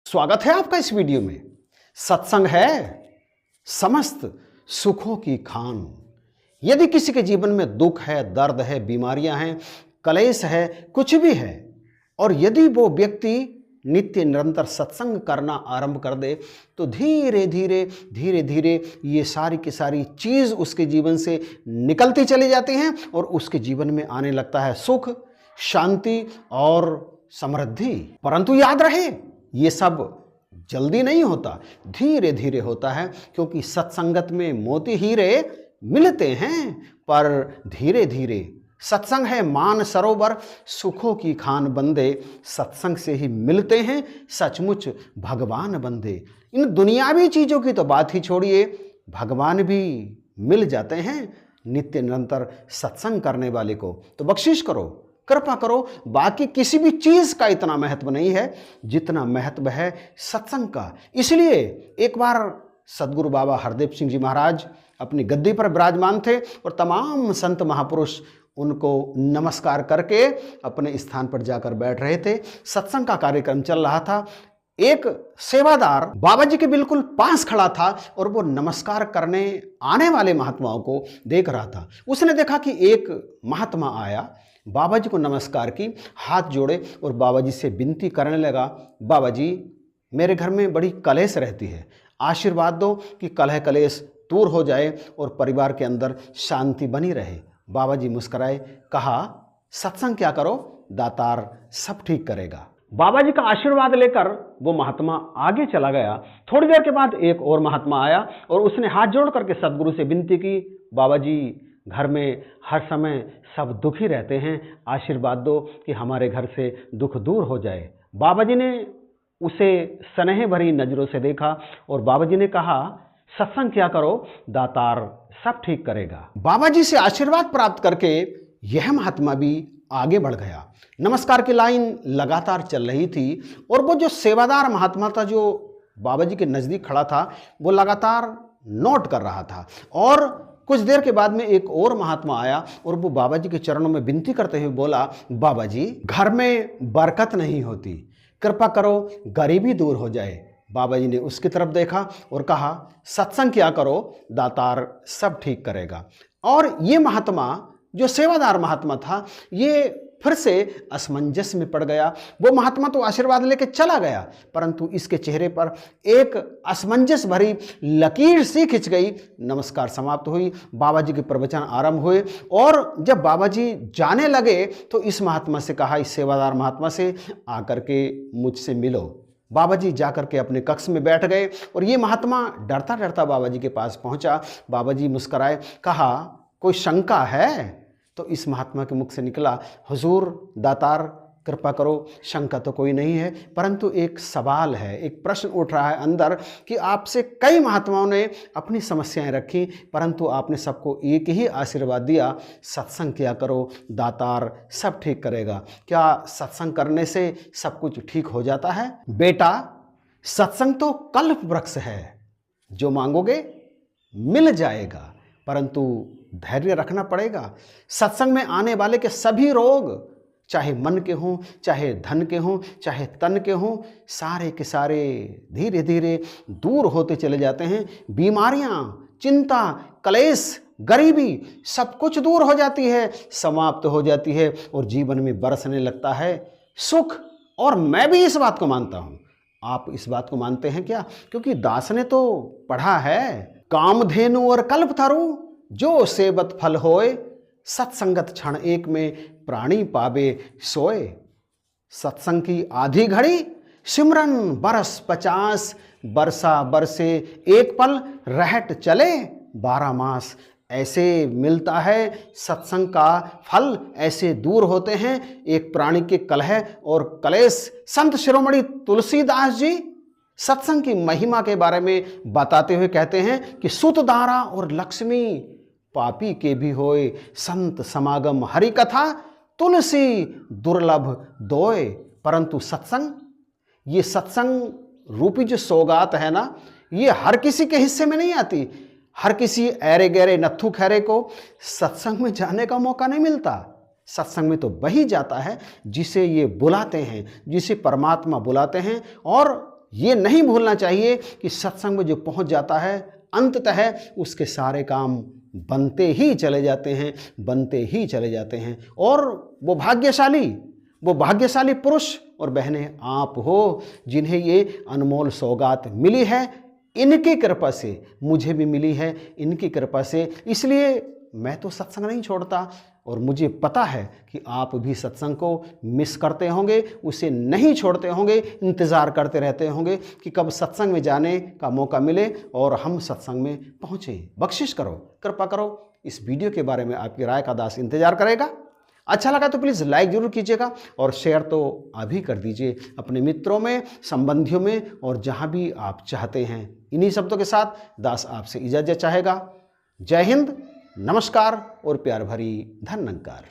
स्वागत है आपका इस वीडियो में। सत्संग है समस्त सुखों की खान। यदि किसी के जीवन में दुख है, दर्द है, बीमारियां हैं, कलेश है, कुछ भी है, और यदि वो व्यक्ति नित्य निरंतर सत्संग करना आरंभ कर दे तो धीरे धीरे ये सारी की सारी चीज उसके जीवन से निकलती चली जाती हैं और उसके जीवन में आने लगता है सुख, शांति और समृद्धि। परंतु याद रहे, ये सब जल्दी नहीं होता, धीरे धीरे होता है, क्योंकि सत्संगत में मोती हीरे मिलते हैं। पर धीरे धीरे सत्संग है मान सरोवर, सुखों की खान बंदे, सत्संग से ही मिलते हैं सचमुच भगवान बंदे। इन दुनियावी चीजों की तो बात ही छोड़िए, भगवान भी मिल जाते हैं नित्य निरंतर सत्संग करने वाले को। तो बख्शिश करो, कृपा करो। बाकी किसी भी चीज का इतना महत्व नहीं है जितना महत्व है सत्संग का। इसलिए एक बार सदगुरु बाबा हरदेव सिंह जी महाराज अपनी गद्दी पर विराजमान थे और तमाम संत महापुरुष उनको नमस्कार करके अपने स्थान पर जाकर बैठ रहे थे। सत्संग का कार्यक्रम चल रहा था। एक सेवादार बाबा जी के बिल्कुल पास खड़ा था और वो नमस्कार करने आने वाले महात्माओं को देख रहा था। उसने देखा कि एक महात्मा आया, बाबा जी को नमस्कार की, हाथ जोड़े और बाबा जी से विनती करने लगा, बाबा जी मेरे घर में बड़ी कलेश रहती है, आशीर्वाद दो कि कलह कलेश दूर हो जाए और परिवार के अंदर शांति बनी रहे। बाबा जी मुस्कुराए, कहा सत्संग क्या करो, दातार सब ठीक करेगा। बाबा जी का आशीर्वाद लेकर वो महात्मा आगे चला गया। थोड़ी देर के बाद एक और महात्मा आया और उसने हाथ जोड़ करके सदगुरु से विनती की, बाबा जी घर में हर समय सब दुखी रहते हैं, आशीर्वाद दो कि हमारे घर से दुख दूर हो जाए। बाबा जी ने उसे स्नेह भरी नजरों से देखा और बाबा जी ने कहा सत्संग क्या करो, दातार सब ठीक करेगा। बाबा जी से आशीर्वाद प्राप्त करके यह महात्मा भी आगे बढ़ गया। नमस्कार की लाइन लगातार चल रही थी और वो जो सेवादार महात्मा था जो बाबा जी के नजदीक खड़ा था, वो लगातार नोट कर रहा था। और कुछ देर के बाद में एक और महात्मा आया और वो बाबा जी के चरणों में विनती करते हुए बोला, बाबा जी घर में बरकत नहीं होती, कृपा करो गरीबी दूर हो जाए। बाबा जी ने उसकी तरफ देखा और कहा सत्संग क्या करो, दातार सब ठीक करेगा। और ये महात्मा जो सेवादार महात्मा था, ये फिर से असमंजस में पड़ गया। वो महात्मा तो आशीर्वाद लेके चला गया, परंतु इसके चेहरे पर एक असमंजस भरी लकीर सी खिंच गई। नमस्कार समाप्त हुई, बाबा जी के प्रवचन आरंभ हुए और जब बाबा जी जाने लगे तो इस महात्मा से कहा, इस सेवादार महात्मा से, आकर के मुझसे मिलो। बाबा जी जाकर के अपने कक्ष में बैठ गए और ये महात्मा डरता डरता बाबा जी के पास पहुंचा। बाबा जी मुस्कुराए, कहा कोई शंका है? तो इस महात्मा के मुख से निकला, हुजूर दातार कृपा करो, शंका तो कोई नहीं है, परंतु एक सवाल है, एक प्रश्न उठ रहा है अंदर कि आपसे कई महात्माओं ने अपनी समस्याएं रखी, परंतु आपने सबको एक ही आशीर्वाद दिया, सत्संग किया करो, दातार सब ठीक करेगा। क्या सत्संग करने से सब कुछ ठीक हो जाता है? बेटा सत्संग तो कल्प वृक्ष है, जो मांगोगे मिल जाएगा, परंतु धैर्य रखना पड़ेगा। सत्संग में आने वाले के सभी रोग, चाहे मन के हों, चाहे धन के हों, चाहे तन के हों, सारे के सारे धीरे धीरे दूर होते चले जाते हैं। बीमारियां, चिंता, कलेश, गरीबी सब कुछ दूर हो जाती है, समाप्त हो जाती है और जीवन में बरसने लगता है सुख। और मैं भी इस बात को मानता हूं। आप इस बात को मानते हैं क्या? क्योंकि दास ने तो पढ़ा है, कामधेनु और कल्पतरु जो सेवत फल होए, सत्संगत क्षण एक में प्राणी पावे सोए। सत्संग की आधी घड़ी, सिमरन बरस 50, बरसा बरसे एक पल, रहट चले 12 मास। ऐसे मिलता है सत्संग का फल, ऐसे दूर होते हैं एक प्राणी के कलह और कलेश। संत शिरोमणि तुलसीदास जी सत्संग की महिमा के बारे में बताते हुए कहते हैं कि सुतदारा और लक्ष्मी पापी के भी होए, संत समागम हरि कथा तुलसी दुर्लभ दोए। परंतु सत्संग, ये सत्संग रूपी जो सौगात है ना, ये हर किसी के हिस्से में नहीं आती। हर किसी ऐरे गहरे नत्थु खैरे को सत्संग में जाने का मौका नहीं मिलता। सत्संग में तो वही जाता है जिसे ये बुलाते हैं, जिसे परमात्मा बुलाते हैं। और ये नहीं भूलना चाहिए कि सत्संग में जो पहुंच जाता है अंततः उसके सारे काम बनते ही चले जाते हैं, बनते ही चले जाते हैं। और वो भाग्यशाली पुरुष और बहनें आप हो जिन्हें ये अनमोल सौगात मिली है। इनकी कृपा से मुझे भी मिली है, इनकी कृपा से, इसलिए मैं तो सत्संग नहीं छोड़ता। और मुझे पता है कि आप भी सत्संग को मिस करते होंगे, उसे नहीं छोड़ते होंगे, इंतज़ार करते रहते होंगे कि कब सत्संग में जाने का मौका मिले और हम सत्संग में पहुँचे। बख्शिश करो, कृपा करो। इस वीडियो के बारे में आपकी राय का दास इंतजार करेगा। अच्छा लगा तो प्लीज़ लाइक जरूर कीजिएगा और शेयर तो अभी कर दीजिए अपने मित्रों में, संबंधियों में और जहाँ भी आप चाहते हैं। इन्हीं शब्दों के साथ दास आपसे इजाज़त चाहेगा। जय हिंद, नमस्कार और प्यार भरी धन्यवाद।